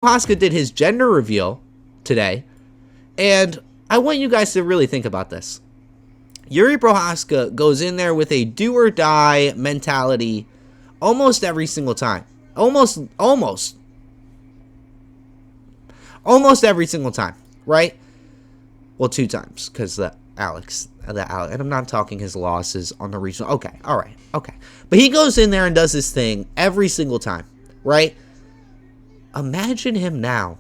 Prochazka did his gender reveal today, and I want you guys to really think about this. Jiri Prochazka goes in there with a do-or-die mentality almost every single time. Almost every single time, right? Well, 2 times, because and I'm not talking his losses on the regional. Okay, all right, okay. But he goes in there and does his thing every single time, right? Imagine him now,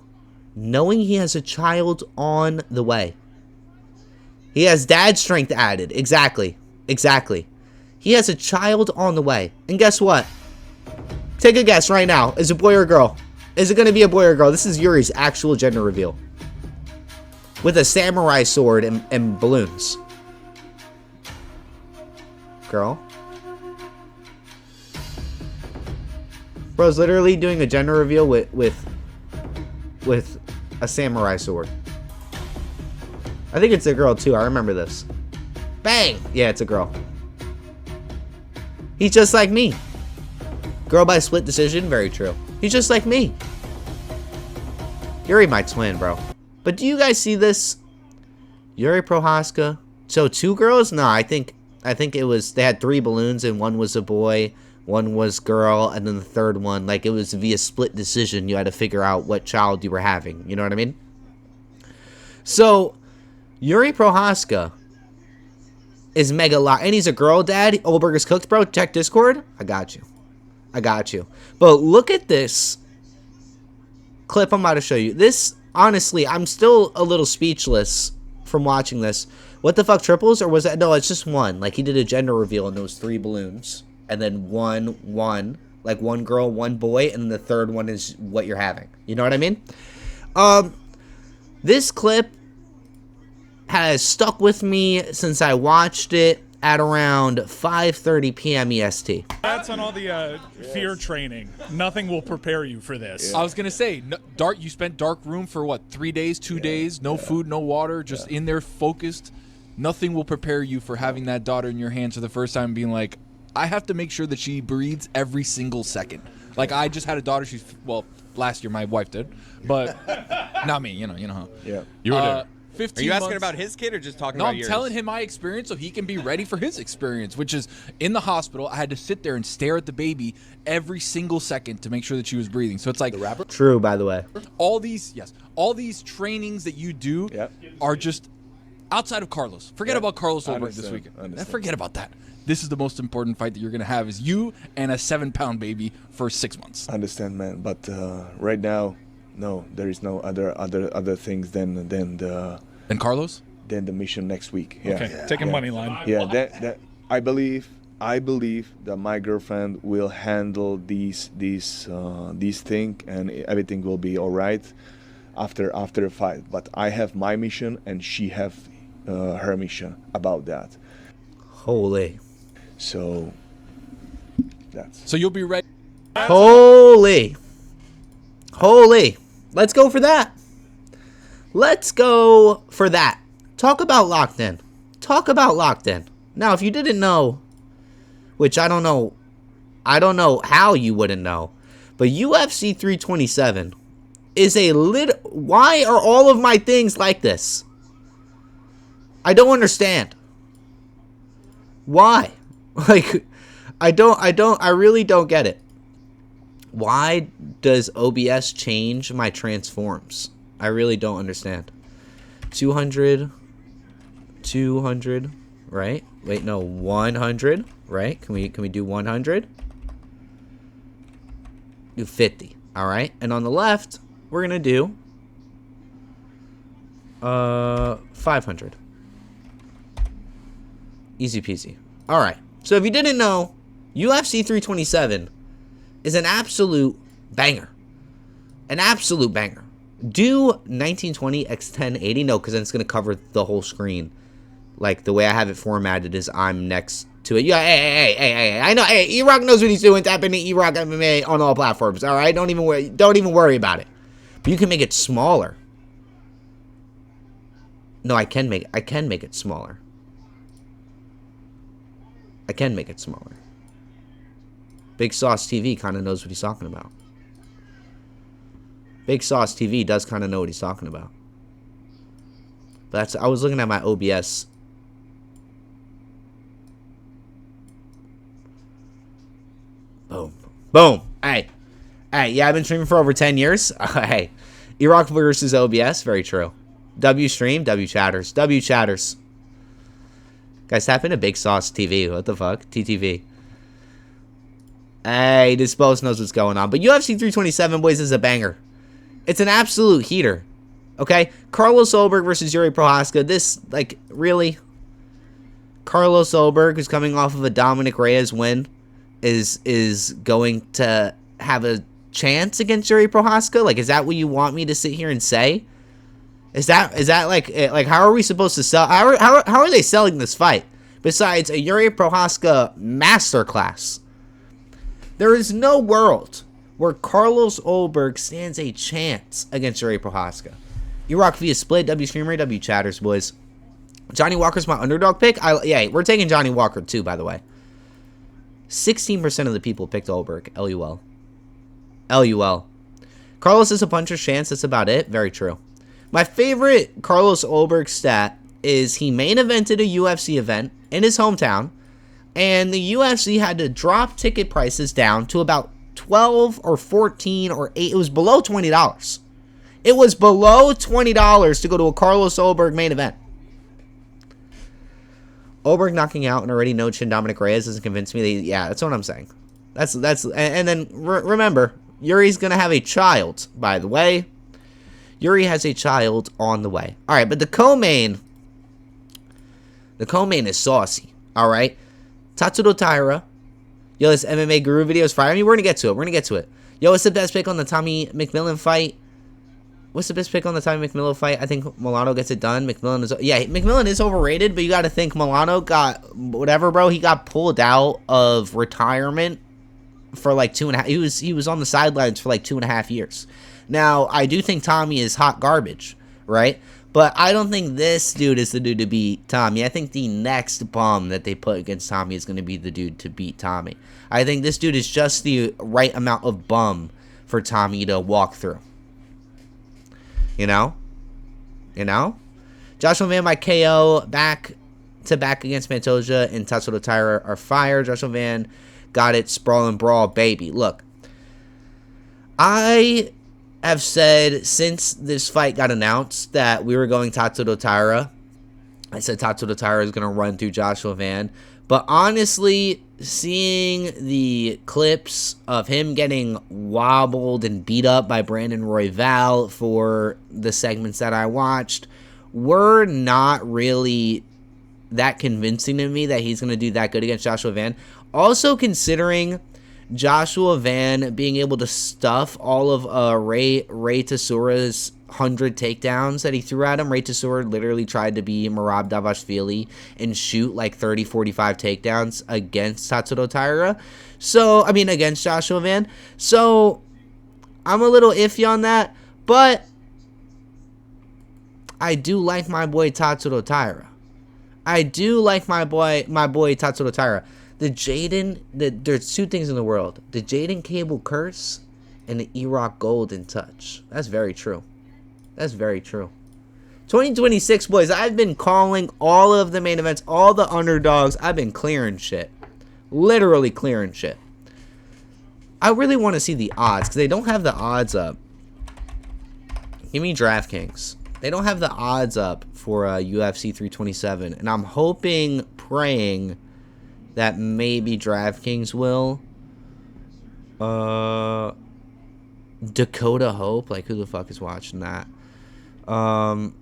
knowing he has a child on the way. He has dad strength added. Exactly. He has a child on the way. And guess what? Take a guess right now. Is it a boy or a girl? Is it going to be a boy or a girl? This is Jiri's actual gender reveal. With a samurai sword and balloons. Girl. Bro's literally doing a gender reveal with a samurai sword. I think it's a girl too. I remember this. Bang! Yeah, it's a girl. He's just like me. Girl by split decision. Very true. He's just like me. Jiri my twin, bro. But do you guys see this? Jiri Prochazka. So 2 girls? No, I think it was, they had 3 balloons and 1 was a boy, 1 was girl, and then the 3rd one, like, it was via split decision. You had to figure out what child you were having. You know what I mean? So Jiri Prochazka is mega locked, and he's a girl dad. Ulberg is cooked, bro. Check Discord. I got you. But look at this clip I'm about to show you. This, honestly, I'm still a little speechless from watching this. What the fuck, triples? Or was that? No, it's just 1. Like, he did a gender reveal in those 3 balloons. And then one. Like, 1 girl, 1 boy. And then the 3rd one is what you're having. You know what I mean? This clip has stuck with me since I watched it at around 5:30 p.m. EST. That's on all the fear training. Nothing will prepare you for this. I was gonna say, you spent dark room for what, 3 days, 2 days, no food, no water, just in there focused. Nothing will prepare you for having that daughter in your hands for the first time, being like, I have to make sure that she breathes every single second. Like, I just had a daughter. Well, last year my wife did, but not me. You know how. Yeah, you were there. 15 Are you asking about his kid or just talking about yours? No, I'm telling him my experience so he can be ready for his experience, which is in the hospital. I had to sit there and stare at the baby every single second to make sure that she was breathing. So it's like the rapper. True, by the way. All these trainings that you do are just outside of Carlos. Forget about Carlos Ulberg this weekend. Forget about that. This is the most important fight that you're going to have is you and a 7-pound baby for 6 months. I understand, man. But right now, no, there is no other things than Carlos? Then the mission next week. Yeah. Okay, taking money line. Yeah, that I believe that my girlfriend will handle these thing and everything will be all right after a fight. But I have my mission and she have her mission about that. Holy. So that's. So you'll be ready. Holy. Let's go for that. Talk about locked in. Now, if you didn't know, which I don't know how you wouldn't know, but UFC 327 is why are all of my things like this? I don't understand. Why? Like, I really don't get it. Why does OBS change my transforms? I really don't understand. 200, right? Wait, no, 100, right? Can we do 100? Do 50, all right? And on the left, we're gonna do 500. Easy peasy. All right. So if you didn't know, UFC 327 is an absolute banger. Do 1920 x 1080. No, because then it's going to cover the whole screen. Like, the way I have it formatted is I'm next to it. Yeah, hey. I know. Hey, E-Rock knows what he's doing. Tap into E-Rock MMA on all platforms. All right? Don't even worry about it. But you can make it smaller. No, I can make it smaller. Big Sauce TV kind of knows what he's talking about. Big Sauce TV does kind of know what he's talking about. But I was looking at my OBS. Boom. Boom. Hey. Hey, yeah, I've been streaming for over 10 years. Hey. Iraq versus OBS. Very true. W stream, W chatters. W chatters. Guys, tap into Big Sauce TV. What the fuck? TTV. Hey, this boss knows what's going on. But UFC 327, boys, is a banger. It's an absolute heater. Okay? Carlos Ulberg versus Jiri Prochazka. This, like, really? Carlos Ulberg, who's coming off of a Dominic Reyes win, is going to have a chance against Jiri Prochazka? Like, is that what you want me to sit here and say? Is that like how are we supposed to sell? How are they selling this fight besides a Jiri Prochazka masterclass? There is no world where Carlos Ulberg stands a chance against Jiri Prochazka. Iraq via split, W streamer, W chatters, boys. Johnny Walker's my underdog pick. Yeah, we're taking Johnny Walker too, by the way. 16% of the people picked Ulberg. LUL. LUL. Carlos is a puncher's chance. That's about it. Very true. My favorite Carlos Ulberg stat is he main evented a UFC event in his hometown, and the UFC had to drop ticket prices down to about 12 or 14 or 8. It was below $20. It was below $20 to go to a Carlos Ulberg main event. Ulberg knocking out an already no-chin Dominic Reyes doesn't convince me that yeah, that's what I'm saying. And then remember, Yuri's going to have a child, by the way. Jiri has a child on the way. All right, but the co-main is saucy. All right, Tatsuro Taira. Yo, this MMA Guru video is fire. I mean, we're gonna get to it. Yo, what's the best pick on the Tommy McMillan fight? I think Milano gets it done. McMillan is overrated, but you got to think Milano got whatever, bro. He got pulled out of retirement for like 2.5. He was on the sidelines for like 2.5 years. Now, I do think Tommy is hot garbage, right? But I don't think this dude is the dude to beat Tommy. I think the next bum that they put against Tommy is going to be the dude to beat Tommy. I think this dude is just the right amount of bum for Tommy to walk through. You know? Joshua Van by KO back to back against Pantoja and Tatsuro Taira are fire. Joshua Van got it. Sprawl and brawl, baby. Look, I have said since this fight got announced that we were going Tatsuro Taira. I said Tatsuro Taira is going to run through Joshua Van. But honestly, seeing the clips of him getting wobbled and beat up by Brandon Royval for the segments that I watched were not really that convincing to me that he's going to do that good against Joshua Van. Also considering Joshua Van being able to stuff all of Ray Tesura's 100 takedowns that he threw at him. Ray Tesura literally tried to be Merab Davashvili and shoot like 30, 45 takedowns against Tatsuro Taira. Against Joshua Van. So, I'm a little iffy on that, but I do like my boy Tatsuro Taira. Tatsuro Taira. There's two things in the world. The Jaden Cable curse and the E-Rock Golden touch. That's very true. 2026, boys. I've been calling all of the main events, all the underdogs. I've been clearing shit. Literally clearing shit. I really want to see the odds because they don't have the odds up. Give me DraftKings. They don't have the odds up for UFC 327. And I'm hoping, praying that maybe DraftKings will. Dakota Hope. Like, who the fuck is watching that? Damn,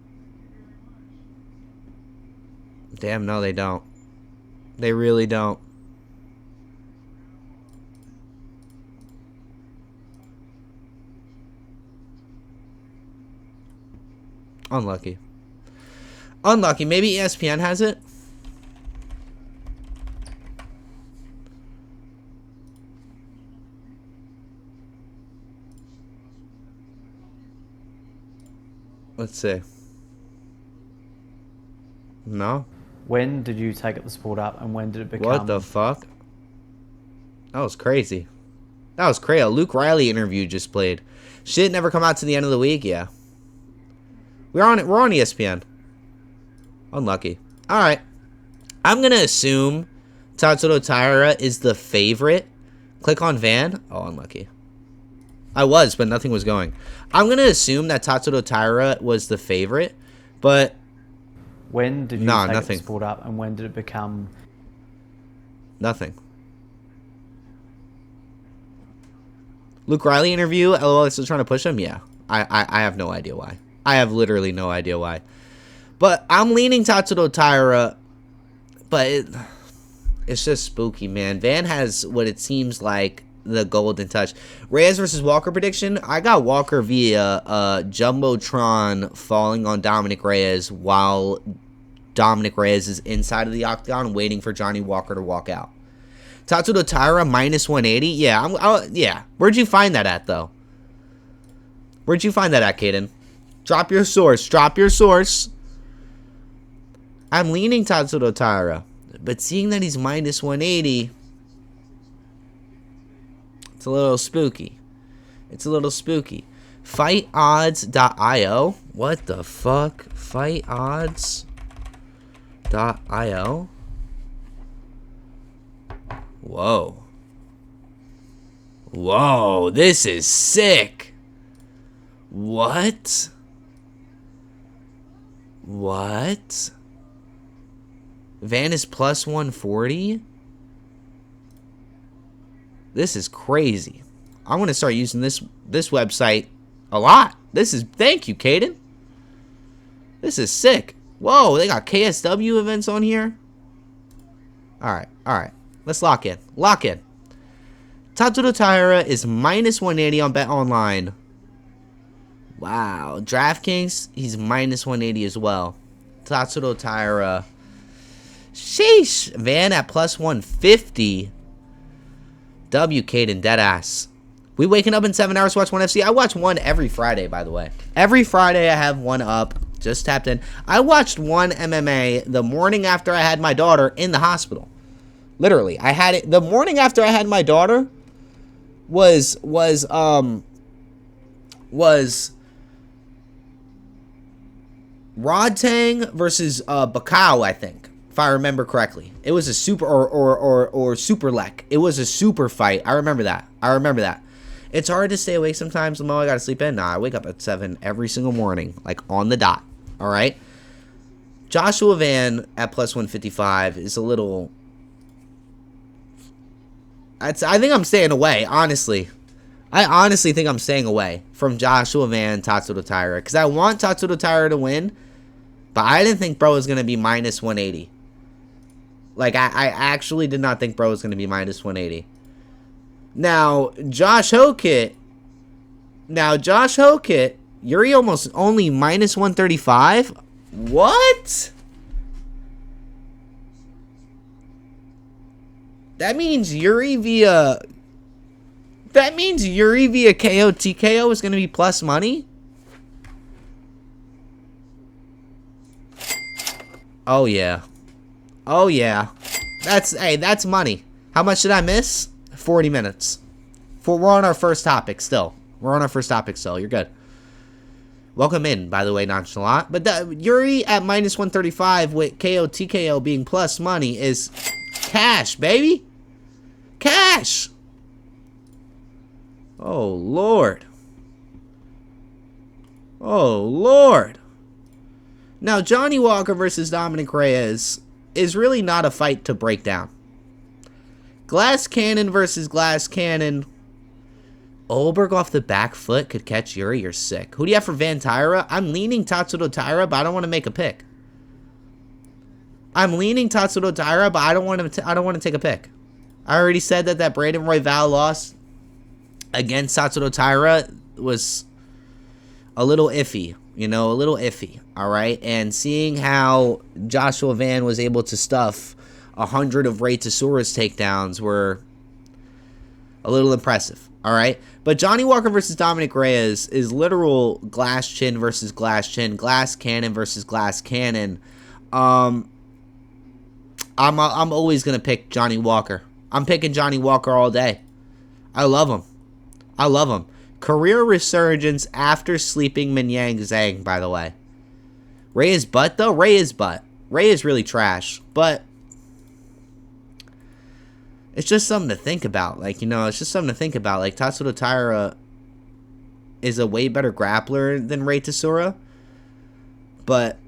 no, they don't. They really don't. Unlucky. Maybe ESPN has it. Let's see. No. When did you take up the sport up, and when did it become? What the fuck? That was crazy. That was crazy. A Luke Riley interview just played. Shit never come out to the end of the week. Yeah. We're on ESPN. Unlucky. All right. I'm going to assume Tatsuro Taira is the favorite. Click on Van. Oh, unlucky. I was, but nothing was going. I'm going to assume that Tatsuro Taira was the favorite, but when did you take nothing. the sport up, and when did it become... Nothing. Luke Riley interview. LOL, they're still trying to push him? Yeah. I have no idea why. I have literally no idea why. But I'm leaning Tatsuro Taira, but it's just spooky, man. Van has what it seems like the golden touch. Reyes versus Walker prediction. I got Walker via Jumbotron falling on Dominic Reyes while Dominic Reyes is inside of the octagon waiting for Johnny Walker to walk out. Tatsuro Taira minus 180. Yeah, yeah. Where'd you find that at, though? Where'd you find that at, Caden? Drop your source. Drop your source. I'm leaning Tatsuro Taira, but seeing that he's minus 180, it's a little spooky. It's a little spooky. FightOdds.io. What the fuck? FightOdds.io. Whoa. Whoa, this is sick. What? What? Van is plus 140? This is crazy. I'm going to start using this website a lot. Thank you, Caden. This is sick. Whoa, they got KSW events on here. All right. Let's lock in. Lock in. Tatsuro Taira is minus 180 on Bet Online. Wow. DraftKings, he's minus 180 as well. Tatsuro Taira. Sheesh. Van at plus 150. W. Caden, deadass. We waking up in 7 hours to watch ONE FC. I watch one every Friday, by the way. Every Friday I have one up. Just tapped in. I watched ONE MMA the morning after I had my daughter in the hospital. Literally. I had it the morning after I had my daughter was Rodtang versus Bacau, I think, if I remember correctly. It was a super or super lek. It was a super fight. I remember that. It's hard to stay awake sometimes. I gotta sleep in. Nah, I wake up at 7 every single morning, like on the dot. All right. Joshua Van at plus 155 is a little. I think I'm staying away, honestly. I honestly think I'm staying away from Joshua Van, Tatsuro Taira, because I want Tatsuro Taira to win, but I didn't think bro was going to be minus 180. Like, I actually did not think bro was going to be minus 180. Now, Josh Hokit, Yuri almost only minus 135? What? That means Yuri via KO TKO is going to be plus money? Oh yeah. That's money. How much did I miss? 40 minutes. We're on our first topic still. You're good. Welcome in, by the way, nonchalant. But Yuri at minus 135 with KO TKO being plus money is cash, baby. Cash. Oh, Lord. Now, Johnny Walker versus Dominic Reyes is really not a fight to break down. Glass Cannon versus Glass Cannon. Ulberg off the back foot could catch Yuri. You're sick. Who do you have for Van Taira? I'm leaning Tatsuro Taira, but I don't want to make a pick. I don't want to take a pick. I already said that Braden Royval loss against Tatsuro Taira was a little iffy. All right? And seeing how Joshua Van was able to stuff 100 of Reytasaurus takedowns were a little impressive. All right? But Johnny Walker versus Dominic Reyes is literal glass chin versus glass chin, glass cannon versus glass cannon. I'm always going to pick Johnny Walker. I'm picking Johnny Walker all day. I love him. I love him. Career resurgence after sleeping Minyang Zhang, by the way. Ray is butt, though? Ray is butt. Ray is really trash. But it's just something to think about. Like, you know, it's just something to think about. Like, Tatsudo Taira is a way better grappler than Ray Tesura. But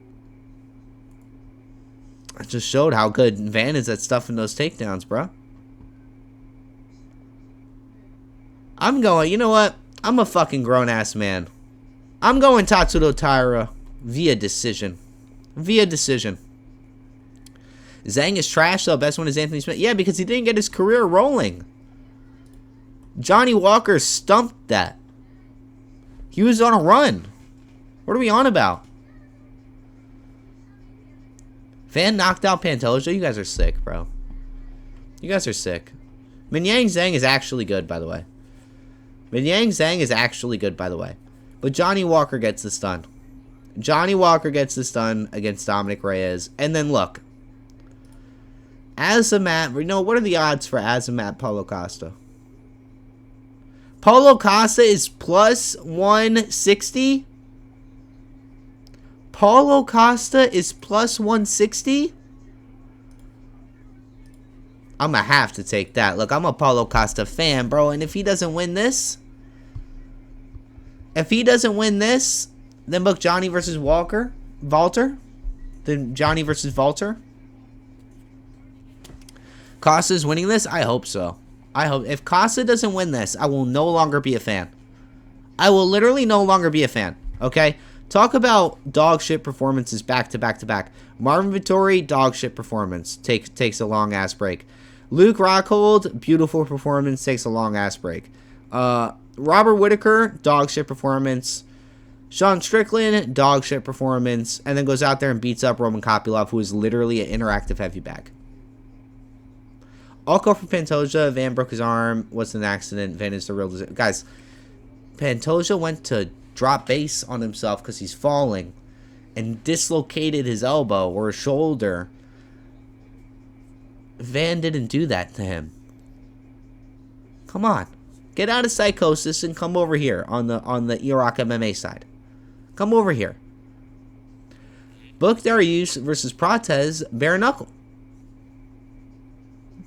it just showed how good Van is at stuffing those takedowns, bro. I'm going, you know what? I'm a fucking grown-ass man. I'm going Tatsudo Taira via decision. Via decision. Zhang is trash, though. Best one is Anthony Smith. Yeah, because he didn't get his career rolling. Johnny Walker stumped that. He was on a run. What are we on about? Van knocked out Pantoja. You guys are sick, bro. You guys are sick. Minyang Zhang is actually good, by the way. Minyang Zhang is actually good, by the way. But Johnny Walker gets the stun. Johnny Walker gets the stun against Dominic Reyes. And then look. Azamat, you know, what are the odds for Azamat Paulo Costa? Paulo Costa is plus 160. Paulo Costa is plus 160. I'm going to have to take that. Look, I'm a Paulo Costa fan, bro. And if he doesn't win this, then book Johnny versus Valter. Then Johnny versus Valter. Costa's winning this? I hope so. I hope. If Costa doesn't win this, I will no longer be a fan. I will literally no longer be a fan. Okay? Talk about dog shit performances back to back to back. Marvin Vittori, dog shit performance. Takes a long ass break. Luke Rockhold, beautiful performance, takes a long ass break. Robert Whitaker, dog shit performance. Sean Strickland, dog shit performance. And then goes out there and beats up Roman Kopylov, who is literally an interactive heavy bag. All call for Pantoja. Van broke his arm. Was an accident. Van is the real disaster. Guys, Pantoja went to drop base on himself because he's falling and dislocated his elbow or his shoulder. Van didn't do that to him. Come on. Get out of psychosis and come over here on the Iraq MMA side. Come over here. Book Darius versus Protez bare knuckle.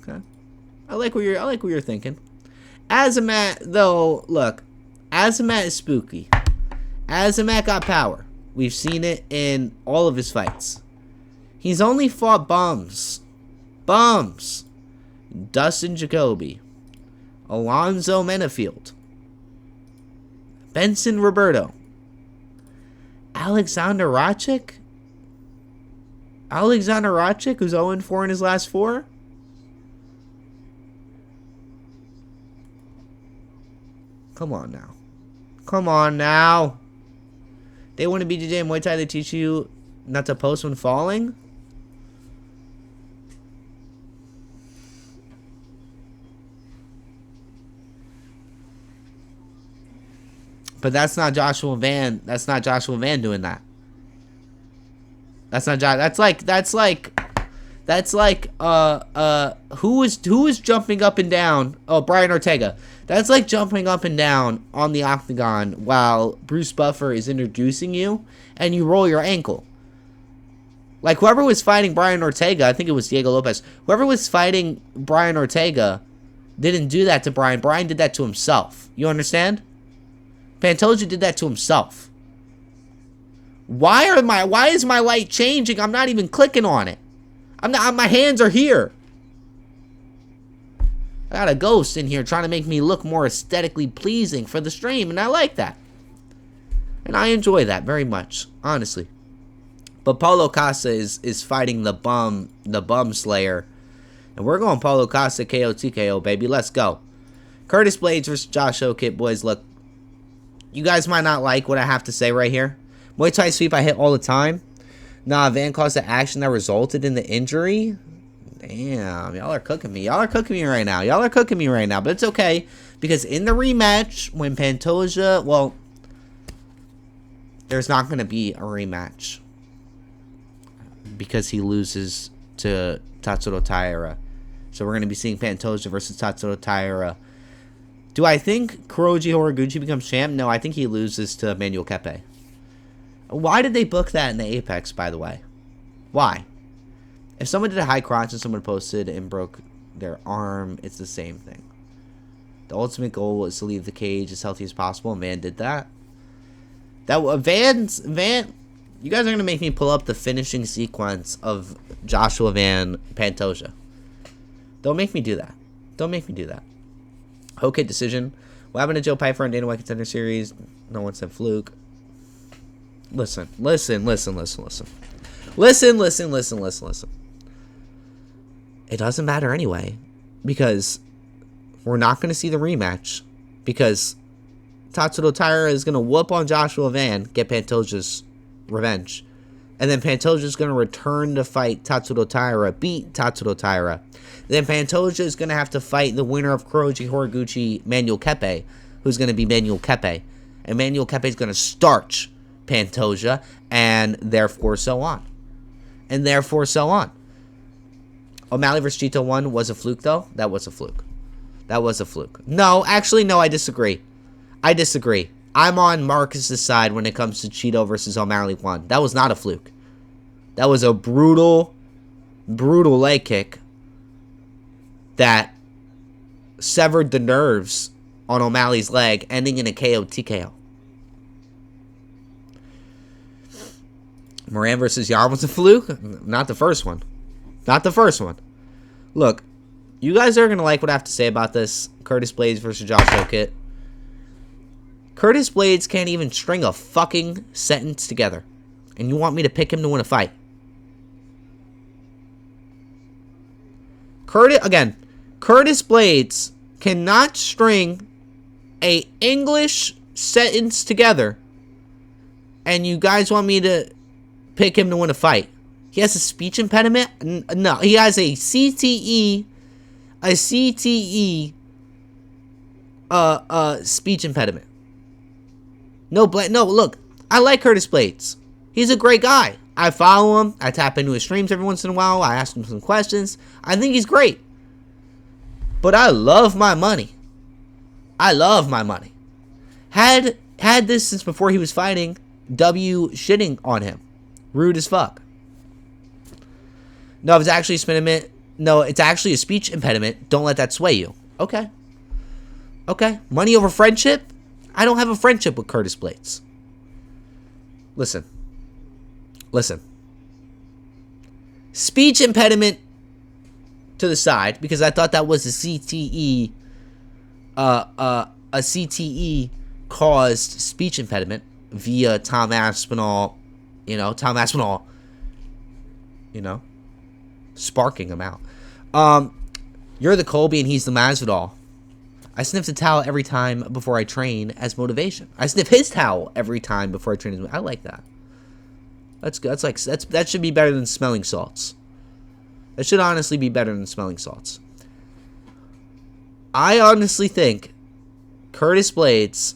Okay. I like what you're thinking. Azamat, though, look. Azamat is spooky. Azamat got power. We've seen it in all of his fights. He's only fought bums. Bums. Dustin Jacoby. Alonzo Menafield. Benson Roberto. Alexander Rachik? Alexander Rachik, who's 0-4 in his last 4? Come on now. Come on now. They want to be DJ in Muay Thai. They teach you not to post when falling? But that's not Joshua Van. That's not Joshua Van doing that. That's not Josh. That's like who is jumping up and down? Oh, Brian Ortega. That's like jumping up and down on the octagon while Bruce Buffer is introducing you and you roll your ankle. Like whoever was fighting Brian Ortega, I think it was Diego Lopez. Whoever was fighting Brian Ortega didn't do that to Brian. Brian did that to himself. You understand? Pantoja did that to himself. Why is my light changing? I'm not even clicking on it. My hands are here. I got a ghost in here trying to make me look more aesthetically pleasing for the stream, and I like that. And I enjoy that very much, honestly. But Paulo Costa is fighting the bum slayer. And we're going Paulo Costa KO TKO, baby. Let's go. Curtis Blades versus Josh O'Kit, boys. Look, you guys might not like what I have to say right here. Muay Thai sweep I hit all the time. Nah, Van caused the action that resulted in the injury. Damn, y'all are cooking me. Y'all are cooking me right now. Y'all are cooking me right now. But it's okay. Because in the rematch, when Pantoja... Well, there's not going to be a rematch. Because he loses to Tatsuro Taira. So we're going to be seeing Pantoja versus Tatsuro Taira Do I think Kuroji Horiguchi becomes champ? No, I think he loses to Manuel Kepe. Why did they book that in the Apex, by the way? Why? If someone did a high crotch and someone posted and broke their arm, it's the same thing. The ultimate goal was to leave the cage as healthy as possible, and Van did that. Van, you guys are gonna make me pull up the finishing sequence of Joshua Van Pantoja. Don't make me do that. Don't make me do that. Okay, decision. What happened to Joe Pyfer and Dana White Contender Series? No one said fluke. Listen. It doesn't matter anyway, because we're not going to see the rematch, because Tatsuro Taira is going to whoop on Joshua Van, get Pantoja's revenge, and then Pantoja's going to return to fight Tatsuro Taira, beat Tatsuro Taira. Then Pantoja is going to have to fight the winner of Kuroji Horiguchi, Manuel Kepe, who's going to be Manuel Kepe, and Manuel Kepe is going to starch Pantoja, and therefore so on. O'Malley vs. Cheeto 1 was a fluke, though. That was a fluke. No, actually, no, I disagree. I'm on Marcus's side when it comes to Cheeto versus O'Malley 1. That was not a fluke. That was a brutal leg kick that severed the nerves on O'Malley's leg, ending in a KO TKO. Moran versus Yar was a fluke? Not the first one. Look, you guys are going to like what I have to say about this. Curtis Blades versus Josh Okit. Curtis Blades can't even string a fucking sentence together. And you want me to pick him to win a fight? Curtis Blades cannot string a English sentence together. And you guys want me to pick him to win a fight? He has a speech impediment? No, he has a CTE. Speech impediment. No, look, I like Curtis Blades. He's a great guy. I follow him. I tap into his streams every once in a while. I ask him some questions. I think he's great. But I love my money. Had this since before he was fighting, W shitting on him. Rude as fuck. No, it's actually a spin impediment. No, it's actually a speech impediment. Don't let that sway you. Okay. Money over friendship? I don't have a friendship with Curtis Blades. Listen. Speech impediment to the side, because I thought that was a CTE. A CTE caused speech impediment via Tom Aspinall. Sparking him out. You're the Colby and he's the Masvidal. I sniff the towel every time before I train as motivation. I sniff his towel every time before I train. I like that. That's good. That should be better than smelling salts. That should honestly be better than smelling salts. I honestly think Curtis Blades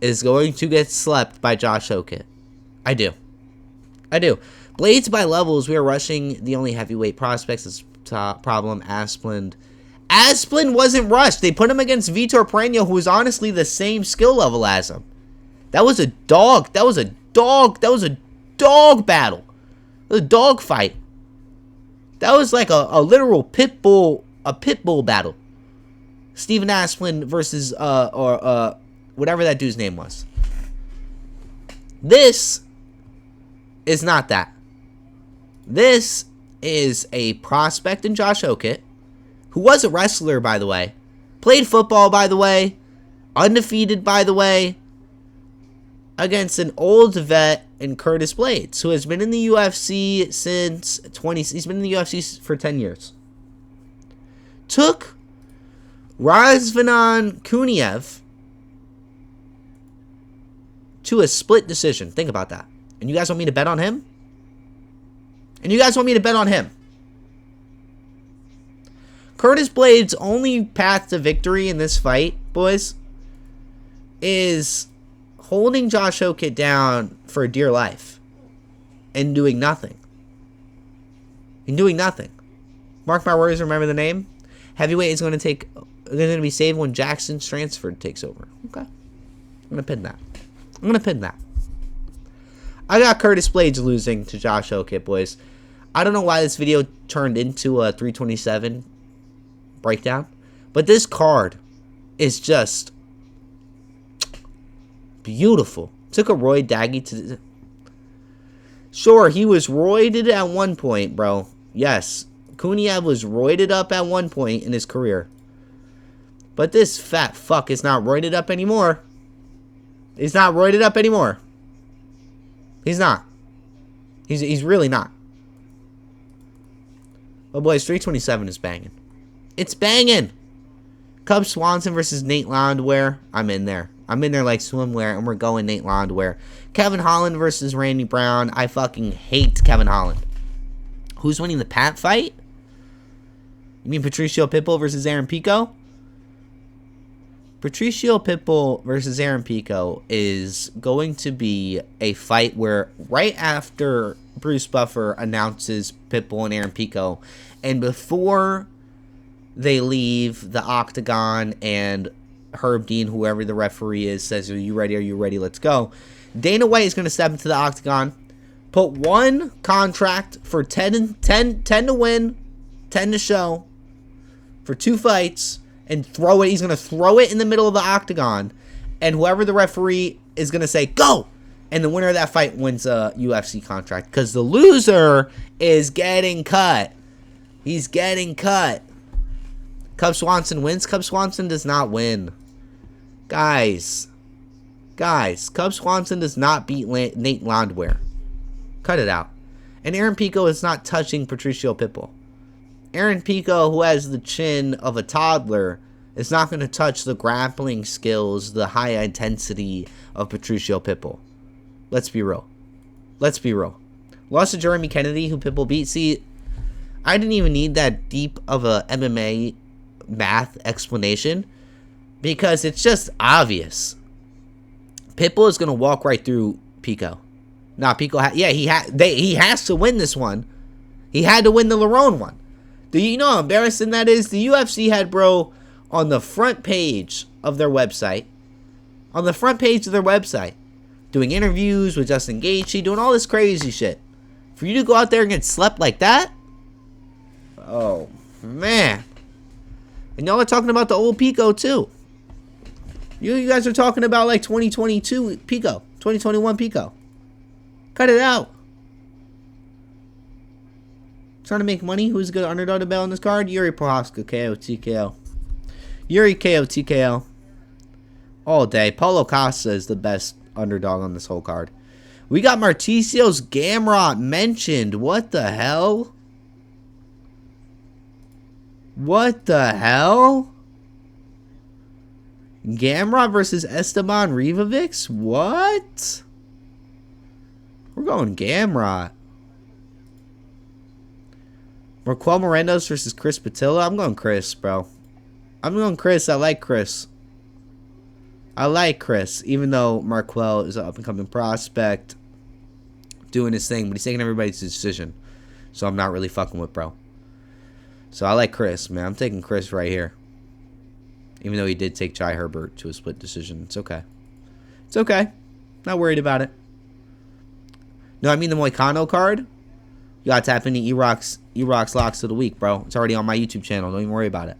is going to get slept by Josh Okit. I do. Blades by levels, we are rushing the only heavyweight prospects. This problem, Asplund wasn't rushed. They put him against Vitor Pereño, who was honestly the same skill level as him. That was a dog battle. It was a dog fight. That was like a literal pit bull battle. Steven Asplund versus whatever that dude's name was. This is not that. This is a prospect in Josh Okit, who was a wrestler, by the way. Played football, by the way. Undefeated, by the way. Against an old vet in Curtis Blades, who has been in the UFC since he's been in the UFC for 10 years. Took Razvanon Kuniev to a split decision. Think about that. And you guys want me to bet on him? Curtis Blades' only path to victory in this fight, boys, is holding Josh Okit down for dear life and doing nothing. Mark my words, remember the name. Heavyweight is going to take going to be saved when Jackson Stransford takes over. Okay. I'm going to pin that. I got Curtis Blades losing to Josh Okit, boys. I don't know why this video turned into a 327 breakdown, but this card is just beautiful. Took a Roy Daggy to... Sure, he was roided at one point, bro. Yes, Kuniev was roided up at one point in his career. But this fat fuck is not roided up anymore. He's not roided up anymore. He's not. He's really not. Oh, boys, 327 is banging. It's banging. Cub Swanson versus Nate Landwehr. I'm in there. I'm in there like swimwear, and we're going Nate Landwehr. Kevin Holland versus Randy Brown. I fucking hate Kevin Holland. Who's winning the Pat fight? You mean Patricio Pitbull versus Aaron Pico? Patricio Pitbull versus Aaron Pico is going to be a fight where right after Bruce Buffer announces Pitbull and Aaron Pico, and before they leave the octagon and Herb Dean, whoever the referee is, says, are you ready, let's go. Dana White is going to step into the octagon, put one contract for 10 to win, 10 to show, for 2 fights, and throw it. He's going to throw it in the middle of the octagon, and whoever the referee is going to say, go! And the winner of that fight wins a UFC contract, because the loser is getting cut. He's getting cut. Cub Swanson wins. Cub Swanson does not win. Guys, Cub Swanson does not beat Nate Landwehr. Cut it out. And Aaron Pico is not touching Patricio Pitbull. Aaron Pico, who has the chin of a toddler, is not going to touch the grappling skills, the high intensity of Patricio Pitbull. Let's be real. Lost to Jeremy Kennedy, who Pitbull beat. See, I didn't even need that deep of a MMA math explanation, because it's just obvious. Pitbull is going to walk right through Pico. Nah, Pico, he has to win this one. He had to win the Lerone one. Do you know how embarrassing that is? The UFC had, bro, on the front page of their website, doing interviews with Justin Gaethje, doing all this crazy shit. For you to go out there and get slept like that? Oh, man. And y'all are talking about the old Pico, too. You guys are talking about, like, 2022 Pico. 2021 Pico. Cut it out. Trying to make money. Who's a good underdog to bet on this card? Jiri Prochazka, KO, TKO. Jiri, KO, TKO. All day. Paulo Costa is the best underdog on this whole card. We got Marticio's Gamrot mentioned. What the hell? Gamrot versus Esteban Rivovics? What? We're going Gamrot. Marquel Morendos versus Chris Patilla. I'm going Chris, bro. I like Chris. Even though Marquel is an up-and-coming prospect, doing his thing, but he's taking everybody's decision. So I'm not really fucking with, bro. So I like Chris, man. I'm taking Chris right here. Even though he did take Jai Herbert to a split decision. It's okay. Not worried about it. No, I mean the Moicano card. You gotta tap into E-Rock's locks of the week, bro. It's already on my YouTube channel. Don't even worry about it.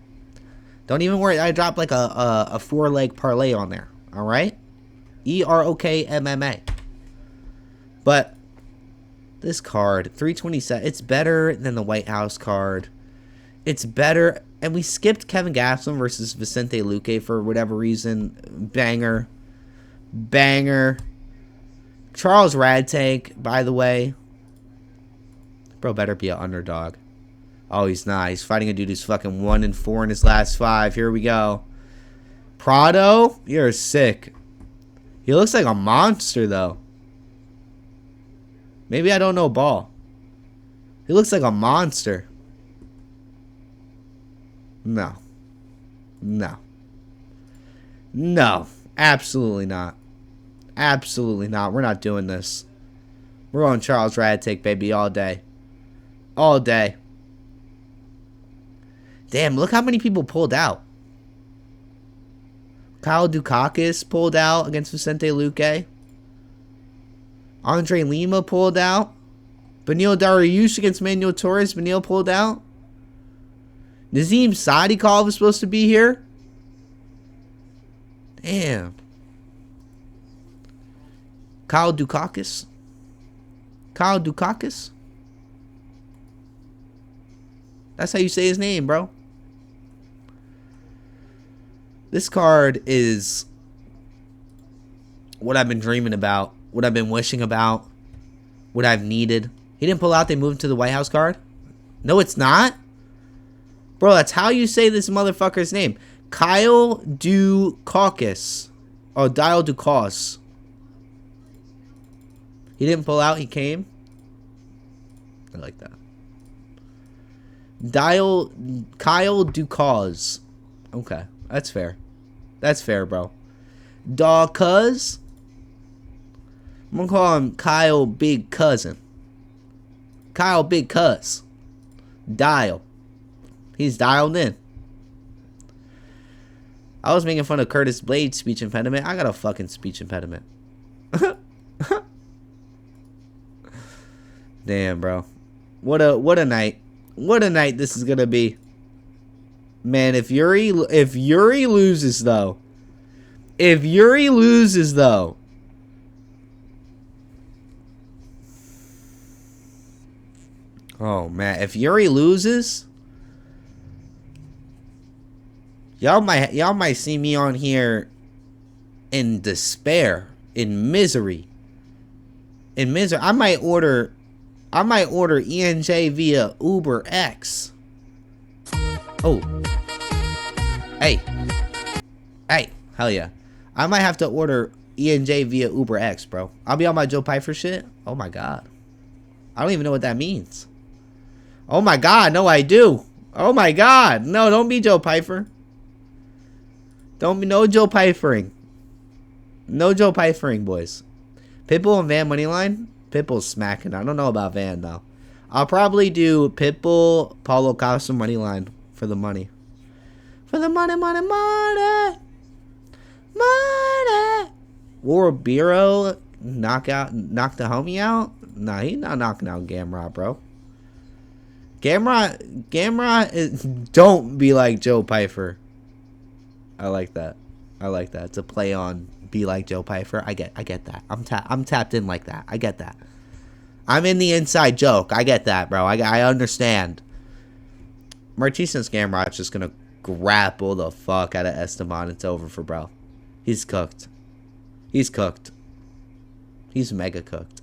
Don't even worry. I dropped like a 4-leg parlay on there. Alright? EROKMMA. But this card, 327, it's better than the White House card. It's better. And we skipped Kevin Gastelum versus Vicente Luque for whatever reason. Banger. Charles Radtank, by the way. Bro better be an underdog. Oh, he's not. He's fighting a dude who's fucking 1-4 in his last 5. Here we go. Prado, you're sick. He looks like a monster, though. Maybe I don't know ball. He looks like a monster. No. Absolutely not. We're not doing this. We're on Charles Radtank, baby, all day. Damn, look how many people pulled out. Kyle Dukakis pulled out against Vicente Luque. Andre Lima pulled out. Benil Dariush against Manuel Torres. Benil pulled out. Nazim Sadikov was supposed to be here. Damn. Kyle Dukakis. Kyle Dukakis. That's how you say his name, bro. This card is what I've been dreaming about, what I've been wishing about, what I've needed. He didn't pull out, they moved to the White House card? No, it's not? Bro, that's how you say this motherfucker's name. Kyle Dukakis. Oh, Dial Dukas. He didn't pull out, he came. I like that. Kyle Dukas. Okay, that's fair. That's fair, bro. Dawkuz. I'm gonna call him Kyle Big Cousin. Kyle Big Cuz. Dial. He's dialed in. I was making fun of Curtis Blade's speech impediment. I got a fucking speech impediment. Damn, bro. What a night. What a night this is gonna be. Man, if Yuri loses though. If Yuri loses though. Oh man, if Yuri loses, y'all might see me on here in despair, in misery. In misery. I might order ENJ via Uber X. Oh. Hey. Hey. Hell yeah. I might have to order ENJ via Uber X, bro. I'll be on my Joe Pyfer shit. Oh my god. I don't even know what that means. Oh my god. No, I do. Oh my god. No, don't be Joe Pyfer. Don't be no Joe Pyfering. No Joe Pyfering, boys. Pitbull and Van Moneyline. Pitbull's smacking. I don't know about Van though. I'll probably do Pitbull, Paulo Costa Moneyline for the money. For the money, money, money. Money. War Bureau knock the homie out? Nah, he's not knocking out Gamrot, bro. Gamrot is, don't be like Joe Pyfer. I like that. I like that. It's a play on be like Joe Pyfer. I get that. I'm tapped in like that. I get that. I'm in the inside joke. I get that, bro. I understand. Martinez Gamrot's just gonna grapple the fuck out of Esteban. It's over for bro. He's cooked. He's cooked. He's mega cooked.